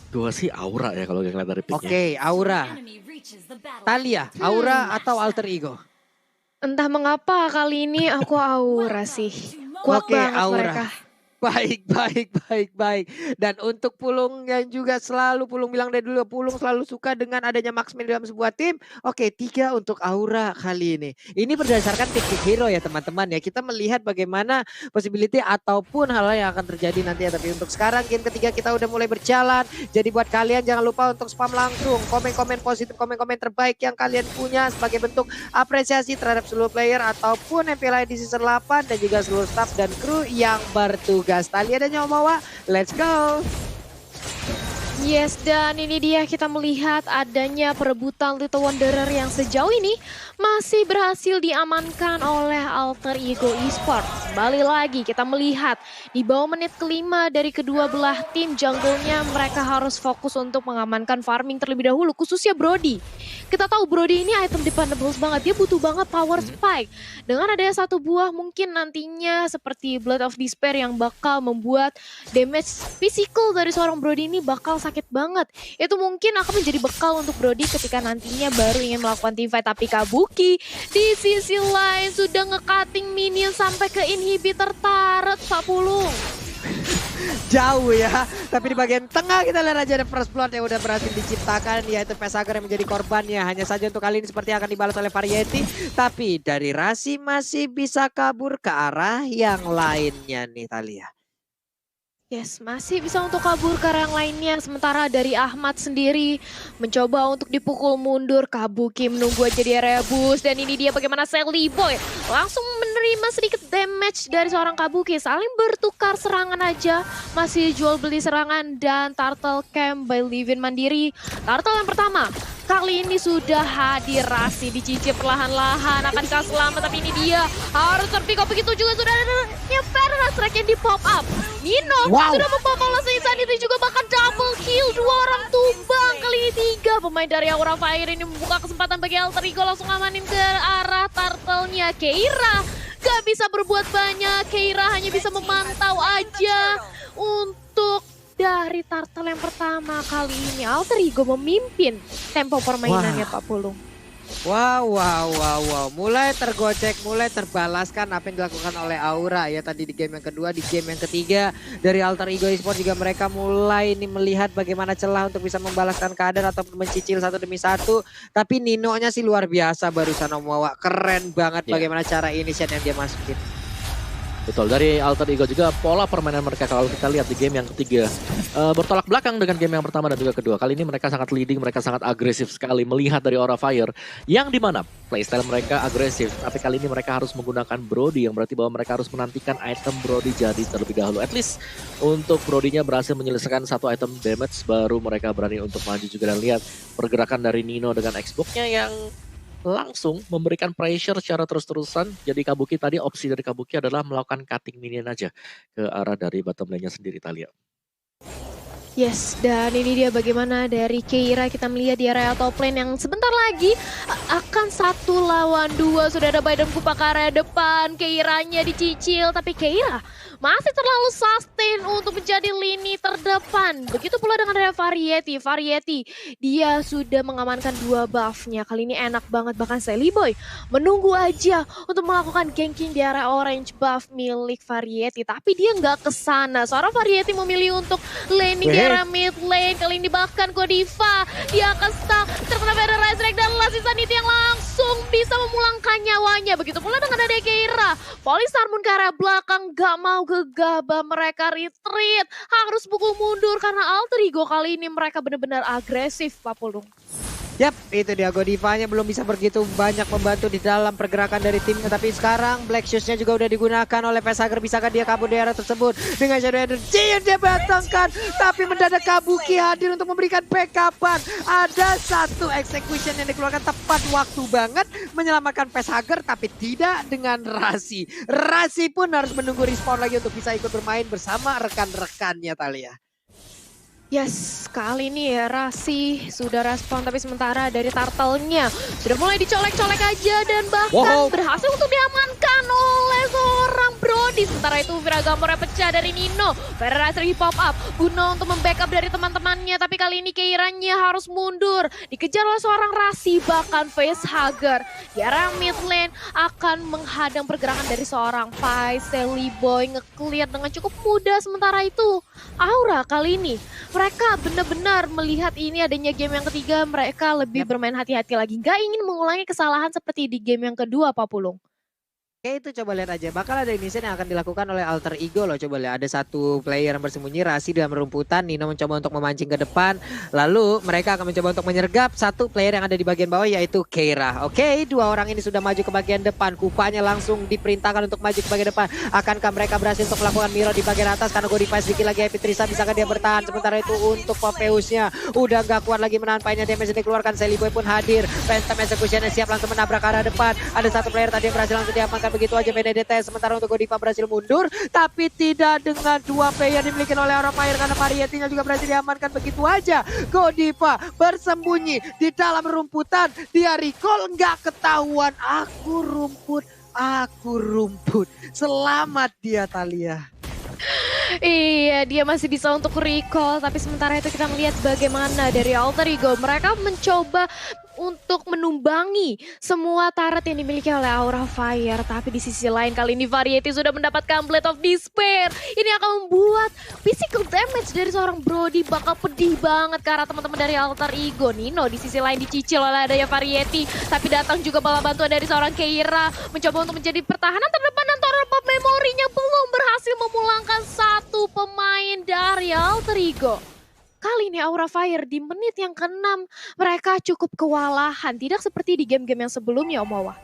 Gua sih Aura ya kalau ngeliat dari picknya. Oke, Aura. Talia, Aura atau Alter Ego? Entah mengapa kali ini aku Aura sih. Kuat Oke, banget Aura. mereka. Baik. Dan untuk Pulung yang juga selalu Pulung bilang dari dulu, Pulung selalu suka dengan adanya marksman dalam sebuah tim. Oke, 3 untuk Aura kali ini. Ini berdasarkan pick hero ya teman-teman ya. Kita melihat bagaimana possibility ataupun hal yang akan terjadi nanti ya. Tapi untuk sekarang game ketiga kita udah mulai berjalan. Jadi buat kalian jangan lupa untuk spam langsung komen-komen positif, komen-komen terbaik yang kalian punya sebagai bentuk apresiasi terhadap seluruh player ataupun MPL di season 8 dan juga seluruh staff dan kru yang bertugas. Talia dan Nyomawa, let's go! Yes, dan ini dia kita melihat adanya perebutan Little Wanderer yang sejauh ini masih berhasil diamankan oleh Alter Ego Esports. Kembali lagi kita melihat di bawah menit kelima dari kedua belah tim jungle-nya mereka harus fokus untuk mengamankan farming terlebih dahulu, khususnya Brody. Kita tahu Brody ini item dependable banget, dia butuh banget power spike. Dengan adanya satu buah mungkin nantinya seperti Blood of Despair yang bakal membuat damage physical dari seorang Brody ini bakal sakit banget. Itu mungkin akan menjadi bekal untuk Brody ketika nantinya baru ingin melakukan teamfight. Tapi Kabuki di sisi lain sudah nge-cutting minion sampai ke inhibitor turret Pak Pulung. Jauh ya, tapi di bagian tengah kita lihat aja ada first blood yang udah berhasil diciptakan, yaitu Pesager yang menjadi korbannya. Hanya saja untuk kali ini seperti akan dibalas oleh Variety, tapi dari Rasi masih bisa kabur ke arah yang lainnya nih Talia. Yes, masih bisa untuk kabur ke arah yang lainnya. Sementara dari Ahmad sendiri mencoba untuk dipukul mundur. Kabuki menunggu aja di area boost. Dan ini dia bagaimana Sally Boy langsung menerima sedikit damage dari seorang Kabuki. Saling bertukar serangan aja. Masih jual beli serangan dan Turtle Camp by Livin Mandiri. Turtle yang pertama. Kali ini sudah hadir Rasi, dicicip perlahan-lahan akan dikasih selamat, tapi ini dia harus terpick. Begitu juga sudah ada Ferras yang di pop up. Nino sudah membalas Insanity juga bahkan double kill, 2 orang tumbang. Kali ini 3 pemain dari Aura Fire ini membuka kesempatan bagi Alter Ego langsung amanin ke arah turtle-nya. Keira gak bisa berbuat banyak, Keira hanya bisa memantau aja untuk dari turtle yang pertama. Kali ini Alter Ego memimpin tempo permainannya Pak Pulung. Wow. Mulai tergocek, mulai terbalaskan apa yang dilakukan oleh Aura ya tadi di game yang kedua, di game yang ketiga. Dari Alter Ego Esports juga mereka mulai ini melihat bagaimana celah untuk bisa membalaskan keadaan ataupun mencicil satu demi satu. Tapi Nino-nya sih luar biasa barusan Omawa. Keren banget bagaimana cara initiate yang dia masukin. Betul, dari Alter Ego juga pola permainan mereka kalau kita lihat di game yang ketiga bertolak belakang dengan game yang pertama dan juga kedua. Kali ini mereka sangat leading, mereka sangat agresif sekali melihat dari Aura Fire yang dimana playstyle mereka agresif. Tapi kali ini mereka harus menggunakan Brody yang berarti bahwa mereka harus menantikan item Brody jadi terlebih dahulu. At least untuk Brody-nya berhasil menyelesaikan satu item damage baru mereka berani untuk maju juga. Dan lihat pergerakan dari Nino dengan Xbox-nya yang langsung memberikan pressure secara terus-terusan. Jadi Kabuki tadi opsi dari Kabuki adalah melakukan cutting minion aja ke arah dari bottom lane-nya sendiri Talia. Yes, dan ini dia bagaimana dari Keira kita melihat di area top lane yang sebentar lagi akan 1 lawan 2. Sudah ada Biden Kupa ke area depan, Keiranya dicicil, tapi Keira masih terlalu sustain untuk menjadi lini terdepan. Begitu pula dengan area Variety. Variety dia sudah mengamankan 2 buff-nya. Kali ini enak banget, bahkan Sally Boy menunggu aja untuk melakukan ganking di area orange buff milik Variety. Tapi dia nggak kesana. Seorang Variety memilih untuk laning di area mid lane. Kali ini bahkan Godiva dia akan stuck terkena Feather Rise Drag dan Last Insanity yang langsung bisa memulangkan nyawanya. Begitu pula dengan ada Keira. Polisar Moon ke area belakang gak mau gegabah, mereka retreat, harus pukul mundur karena Alter Ego kali ini mereka benar-benar agresif Pak Pulung. Yap, itu dia Godivanya belum bisa begitu banyak membantu di dalam pergerakan dari timnya. Tapi sekarang Black Shoes-nya juga udah digunakan oleh Pesager. Bisakah dia kabur di area tersebut dengan Shadow Energy yang dia batangkan. Tapi mendadak Kabuki hadir untuk memberikan backup-an. Ada satu execution yang dikeluarkan tepat waktu banget menyelamatkan Pesager, tapi tidak dengan Rasi. Rasi pun harus menunggu respawn lagi untuk bisa ikut bermain bersama rekan-rekannya Talia. Yes, kali ini ya Rasi sudah respon, tapi sementara dari turtle-nya sudah mulai dicolek-colek aja dan bahkan berhasil untuk diamankan oleh seorang Brody. Sementara itu Viragamornya pecah Farsha dari Nino. Ferrari pop up, guna untuk membackup dari teman-temannya. Tapi kali ini Keiranya harus mundur. Dikejar oleh seorang Rasi, bahkan facehugger. Di area mid lane akan menghadang pergerakan dari seorang Pai. Sally Boy nge-clear dengan cukup mudah. Sementara itu Aura kali ini mereka benar-benar melihat ini adanya game yang ketiga. Mereka lebih bermain hati-hati lagi. Gak ingin mengulangi kesalahan seperti di game yang kedua, Pak Pulung. Oke, itu coba lihat aja. Bakal ada inisiatif yang akan dilakukan oleh Alter Ego loh. Coba lihat, ada satu player yang bersembunyi, Rasi dalam rumputan. Nino mencoba untuk memancing ke depan. Lalu mereka akan mencoba untuk menyergap satu player yang ada di bagian bawah, yaitu Keira. Oke, dua orang ini sudah maju ke bagian depan. Kupanya langsung diperintahkan untuk maju ke bagian depan. Akankah mereka berhasil untuk melakukan mirror di bagian atas? Karena Godify sedikit lagi Happy Trisa, bisakah dia bertahan? Sementara itu untuk Popeyusnya udah gak kuat lagi menahan painnya. Damage yang dikeluarkan, Sally Boy pun hadir. Phantom Execution siap langsung menabrak ke arah depan. Ada satu player tadi yang berhasil langsung diamankan. Begitu aja Benedetta. Sementara untuk Godiva berhasil mundur, tapi tidak dengan dua player dimiliki oleh Aura Fire, karena varietinya juga berhasil diamankan begitu aja. Godiva bersembunyi di dalam rumputan, dia recall nggak ketahuan. Aku rumput. Selamat dia, Thalia. Iya, dia masih bisa untuk recall, tapi sementara itu kita melihat bagaimana dari Alter Ego. Mereka mencoba untuk menumbangi semua turret yang dimiliki oleh Aura Fire. Tapi di sisi lain kali ini Variety sudah mendapatkan Blade of Despair. Ini akan membuat physical damage dari seorang Brody bakal pedih banget ke arah teman-teman dari Alter Ego. Nino di sisi lain dicicil oleh adanya Variety. Tapi datang juga bala bantuan dari seorang Keira. Mencoba untuk menjadi pertahanan terdepan, dan Total Pop Memory-nya belum berhasil memulangkan satu pemain dari Alter Ego. Kali ini Aura Fire di menit yang ke-6 mereka cukup kewalahan. Tidak seperti di game-game yang sebelumnya, Om Wawa.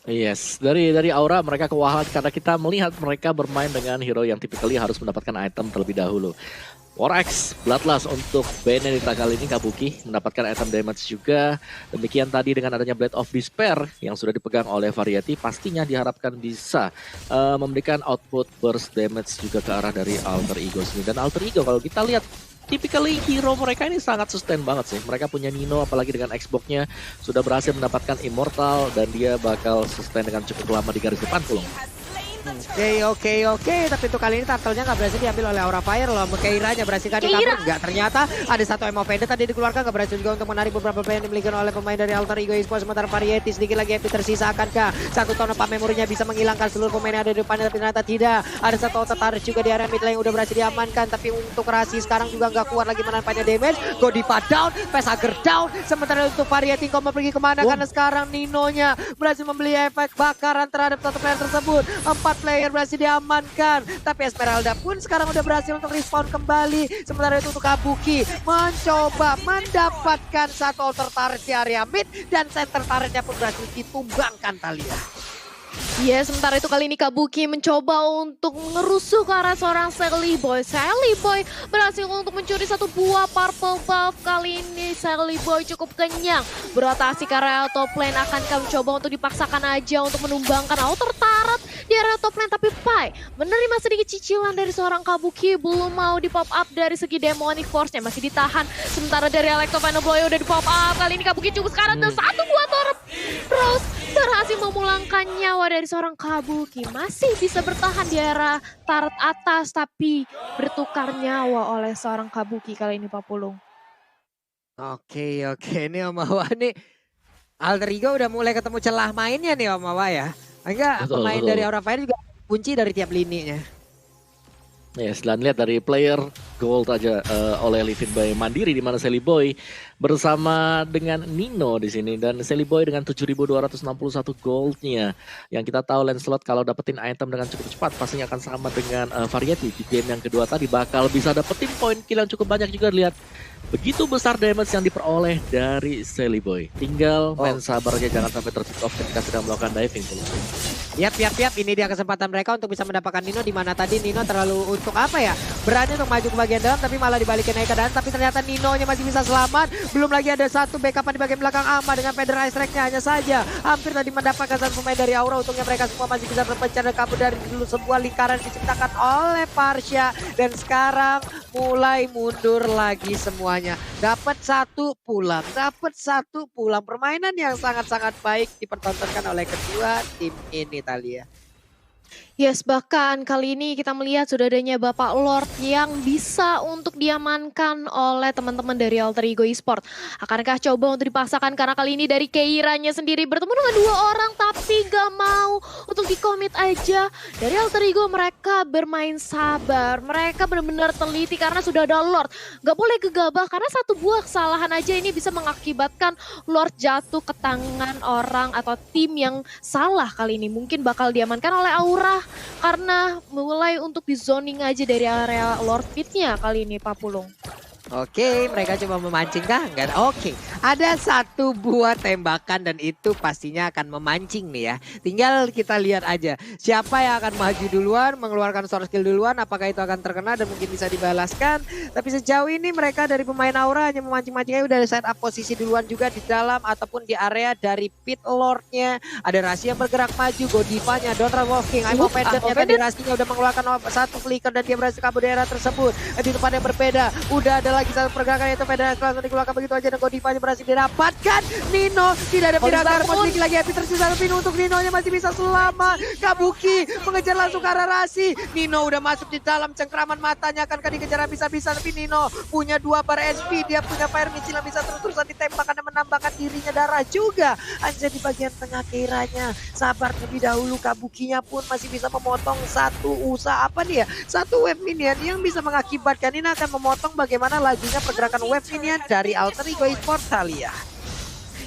Yes, dari Aura mereka kewalahan karena kita melihat mereka bermain dengan hero yang typically harus mendapatkan item terlebih dahulu. War-X, Bloodlust untuk Benedetta kali ini Kabuki mendapatkan item damage juga. Demikian tadi dengan adanya Blade of Despair yang sudah dipegang oleh Variety, pastinya diharapkan bisa memberikan output burst damage juga ke arah dari Alter Ego sendiri. Dan Alter Ego kalau kita lihat, typically hero mereka ini sangat sustain banget sih. Mereka punya Nino, apalagi dengan Xbox-nya sudah berhasil mendapatkan Immortal, dan dia bakal sustain dengan cukup lama di garis depan Pulung. Oke. Tapi untuk kali ini turtle-nya nggak berhasil diambil oleh Aura Fire loh. Keiranya berhasil kan di-cover? Nggak, ternyata ada satu Emo Pendant tadi dikeluarkan. Nggak berhasil juga untuk menarik beberapa player yang dimiliki oleh pemain dari Alter Ego Esports. Sementara Variety sedikit lagi Happy tersisa. Akankah satu tahun apa memorinya bisa menghilangkan seluruh pemain yang ada di depannya? Tapi ternyata tidak. Ada satu tertarik juga di area mid lane yang udah berhasil diamankan. Tapi untuk Rasi sekarang juga nggak kuat lagi menahan painnya damage. Godiva down, Facehugger down. Sementara untuk Variety mau pergi kemana? Karena sekarang Nino-nya berhasil membeli efek bakaran terhadap satu player tersebut. 4 player berhasil diamankan, tapi Esmeralda pun sekarang udah berhasil untuk respawn kembali. Sementara itu untuk Kabuki mencoba mendapatkan satu outer turret di area mid, dan center turretnya pun berhasil ditumbangkan Thalia. Ya, sementara itu kali ini Kabuki mencoba untuk ngerusuh ke arah seorang Sally Boy. Sally Boy berhasil untuk mencuri satu buah purple buff. Kali ini Sally Boy cukup kenyang. Berotasi ke area top lane, akankah mencoba untuk dipaksakan aja untuk menumbangkan outer turret di area top lane. Tapi Pai menerima sedikit cicilan dari seorang Kabuki. Belum mau di pop up dari segi demonic force-nya, masih ditahan. Sementara dari Electro Boy udah di pop up. Kali ini Kabuki cukup sekarang dan satu buah turret Rose berhasil memulangkan nyawa dari seorang Kabuki. Masih bisa bertahan di area turret atas, tapi bertukar nyawa oleh seorang Kabuki kali ini, Pak Pulung. Oke. Ini Om Wawa nih. Alter Ego udah mulai ketemu celah mainnya nih Om Wawa ya. Enggak, pemain dari Aura Fire juga kunci dari tiap lininya. Yes, dan lihat dari player gold aja oleh Livin by Mandiri, di mana Sally Boy bersama dengan Nino di sini, dan Sally Boy dengan 7.261 goldnya. Yang kita tahu Lancelot kalau dapetin item dengan cukup cepat pastinya akan sama dengan Variety di game yang kedua tadi, bakal bisa dapetin poin kill yang cukup banyak juga. Lihat begitu besar damage yang diperoleh dari Sally Boy. Tinggal main sabar aja, jangan sampai tertick off ketika sedang melakukan diving. Yap, ini dia kesempatan mereka untuk bisa mendapatkan Nino, di mana tadi Nino terlalu untuk apa ya, berani untuk maju ke bagian dalam, tapi malah dibalikin naik ke dalam. Tapi ternyata Nino-nya masih bisa selamat. Belum lagi ada satu backupan di bagian belakang Ama dengan Feather Ice Rack-nya hanya saja hampir tadi mendapatkan satu pemain dari Aura. Untungnya mereka semua masih bisa terpencar dan kabur dari dulu sebuah lingkaran diciptakan oleh Farsha, dan sekarang mulai mundur lagi semuanya. Dapat satu pulang. Permainan yang sangat-sangat baik dipertontonkan oleh kedua tim ini, Thalia. Yes, bahkan kali ini kita melihat sudah adanya Bapak Lord yang bisa untuk diamankan oleh teman-teman dari Alter Ego Esport. Akankah coba untuk dipaksakan karena kali ini dari Keiranya sendiri bertemu dengan dua orang tapi gak mau untuk dikomit aja. Dari Alter Ego mereka bermain sabar, mereka benar-benar teliti karena sudah ada Lord. Gak boleh gegabah karena satu buah kesalahan aja ini bisa mengakibatkan Lord jatuh ke tangan orang atau tim yang salah kali ini. Mungkin bakal diamankan oleh Aura. Karena mulai untuk di zoning aja dari area Lord Pit-nya kali ini Pak Pulung. Oke, mereka coba memancing kah? Enggak. Oke, ada satu buah tembakan dan itu pastinya akan memancing nih ya. Tinggal kita lihat aja siapa yang akan maju duluan, mengeluarkan sword skill duluan, apakah itu akan terkena dan mungkin bisa dibalaskan. Tapi sejauh ini mereka dari pemain Aura hanya memancing-mancingnya, udah set up posisi duluan juga di dalam ataupun di area dari pit lordnya. Ada Rasi yang bergerak maju, Godivanya, Donra Walking, I'm Offended-nya tadi Rasinya udah mengeluarkan satu flicker dan dia berhasil kabur di area tersebut. Di tempat yang berbeda, udah ada lagi satu pergerakan yaitu Federasi langsung dikeluarkan begitu aja dan Godivanya berhasil didapatkan. Nino tidak ada piragar, masih lagi happy tersisa Nino untuk Nino-nya masih bisa selamat. Kabuki mengejar langsung ke arah Rasi. Nino udah masuk di dalam cengkraman matanya, akankah dikejar habis-habisan, tapi Nino punya 2 bar SP, dia punya fire missile yang bisa terus-terusan ditembak dan menambahkan dirinya darah juga. Hanya di bagian tengah Keiranya sabar terlebih dahulu, Kabukinya pun masih bisa memotong satu satu wave minion yang bisa mengakibatkan ini akan memotong bagaimana lajunya pergerakan wave minion dari Alter Ego Esport Thalia.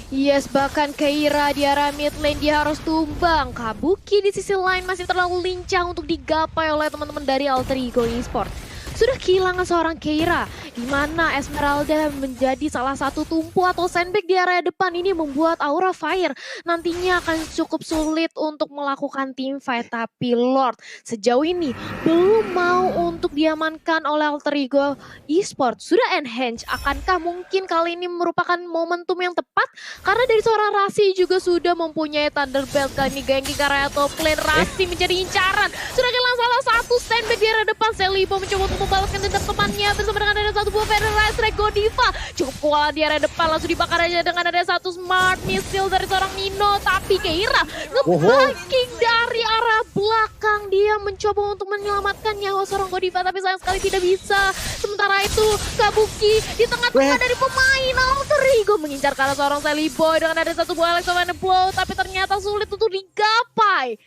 Yes, bahkan Keira di arah mid lane dia harus tumbang. Kabuki di sisi lain masih terlalu lincah untuk digapai oleh teman-teman dari Alter Ego Esport. Sudah kehilangan seorang Keira, di mana Esmeralda menjadi salah satu tumpu atau sandbag di area depan. Ini membuat Aura Fire nantinya akan cukup sulit untuk melakukan team fight. Tapi Lord sejauh ini belum mau untuk diamankan oleh Alter Ego Esport. Sudah enhance, akankah mungkin kali ini merupakan momentum yang tepat? Karena dari seorang Rasi juga sudah mempunyai Thunderbelt. Kali ini ganking ke area top lane, Rasi menjadi incaran. Sudah kehilangan salah satu sandbag di area depan. Celibo mencoba untuk membalaskan dendam temannya bersama dengan ada satu buah Federasi Godiva. Cukup kuat di area depan, langsung dibakar aja dengan ada satu smart missile dari seorang Nino. Tapi Keira nge-blocking dari arah belakang. Dia mencoba untuk menyelamatkan nyawa seorang Godiva, tapi sayang sekali tidak bisa. Sementara itu Kabuki di tengah-tengah dari pemain Alter Ego mengincar ke arah seorang Celiboy dengan ada satu buah Electromagnetic Blow, tapi ternyata sulit untuk digapai.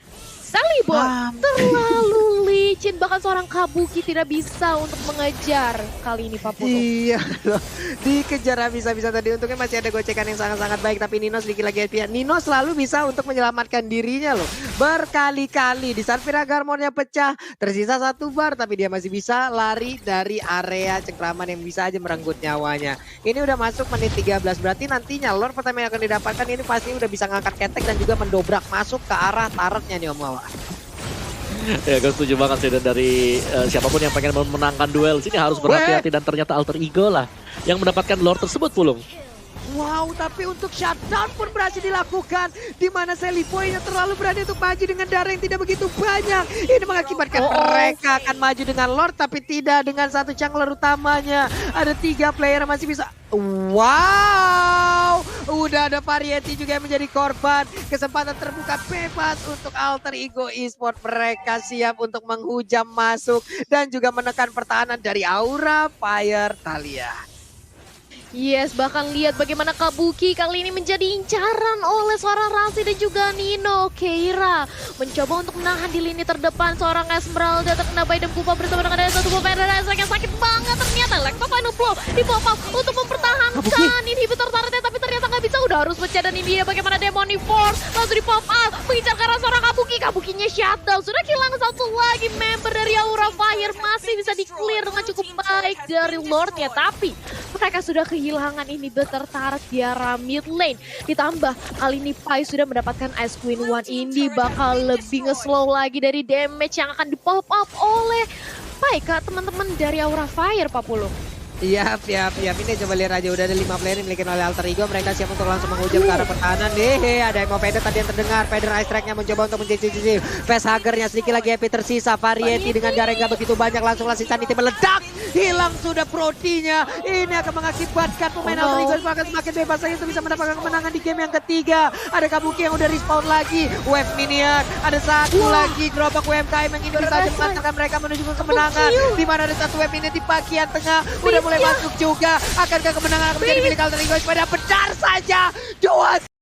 Celiboy terlalu licin, bahkan seorang Kabuki tidak bisa untuk mengejar kali ini Pak Putu. Iya loh, dikejar habis-habisan tadi. Untungnya masih ada gocekan yang sangat-sangat baik, tapi Nino sedikit lagi happy. Nino selalu bisa untuk menyelamatkan dirinya loh, berkali-kali. Di saat Piragarmonnya pecah, tersisa 1 bar, tapi dia masih bisa lari dari area cengkraman yang bisa aja merenggut nyawanya. Ini udah masuk menit 13, berarti nantinya Lord pertama yang akan didapatkan ini pasti udah bisa ngangkat ketek dan juga mendobrak masuk ke arah turretnya nih Om Wawa. Ya, gue setuju banget sih, dan dari siapapun yang pengen memenangkan duel sini harus berhati-hati, dan ternyata Alter Ego lah yang mendapatkan Lord tersebut, Pulung. Wow, tapi untuk shutdown pun berhasil dilakukan, di mana Celiboy terlalu berani untuk maju dengan darah yang tidak begitu banyak. Ini mengakibatkan mereka akan maju dengan Lord, tapi tidak dengan satu jungler utamanya. Ada 3 player yang masih bisa. Wow, udah ada Variety juga yang menjadi korban. Kesempatan terbuka bebas untuk Alter Ego Esport. Mereka siap untuk menghujam masuk dan juga menekan pertahanan dari Aura Fire Thalia. Yes, bahkan lihat bagaimana Kabuki kali ini menjadi incaran oleh seorang Rasi dan juga Nino. Keira mencoba untuk menahan di lini terdepan. Seorang Esmeralda terkena Baidem Kupa bersama dengan ada satu buah Federasi yang sakit banget. Ternyata Electro Final Blow di pop up untuk mempertahankan inhibitor turretnya, tapi ternyata nggak bisa. Udah harus pecah, dan ini dia bagaimana Demonic Force langsung di pop up mengincar ke arah seorang Kabuki. Kabukinya shutdown. Sudah kehilangan satu lagi member dari Aura Fire. Masih bisa di-clear dengan cukup baik dari Lordnya, tapi mereka sudah kehilangan ini tertarik di arah mid lane. Ditambah kali ini Pai sudah mendapatkan Ice Queen 1. Ini bakal lebih nge-slow lagi dari damage yang akan di pop up oleh Pai ke teman-teman dari Aura Fire, Pak Pulung. Iya, ini coba lihat aja udah ada 5 player yang dimiliki oleh Alter Ego. Mereka siap untuk langsung menghujam ke arah pertahanan. Ada Emo Peder tadi yang terdengar. Peder Ice Track-nya mencoba untuk mencicil Facehagernya sedikit lagi happy tersisa. Variety dengan jarak gak begitu banyak, langsung Sanity meledak. Hilang sudah Protinya. Ini akan mengakibatkan pemain Alter Ego akan semakin bebas lagi untuk bisa mendapatkan kemenangan di game yang ketiga. Ada Kabuki yang udah respawn lagi. Wave Minion, ada satu lagi gerobak UMKM yang ingin saja mengantarkan mereka menuju ke kemenangan. Di mana ada satu Wave Minion di bagian tengah. Udah mulai masuk juga. Akankah kemenangan akan menjadi milik Alter Ego? Pada benar saja. 2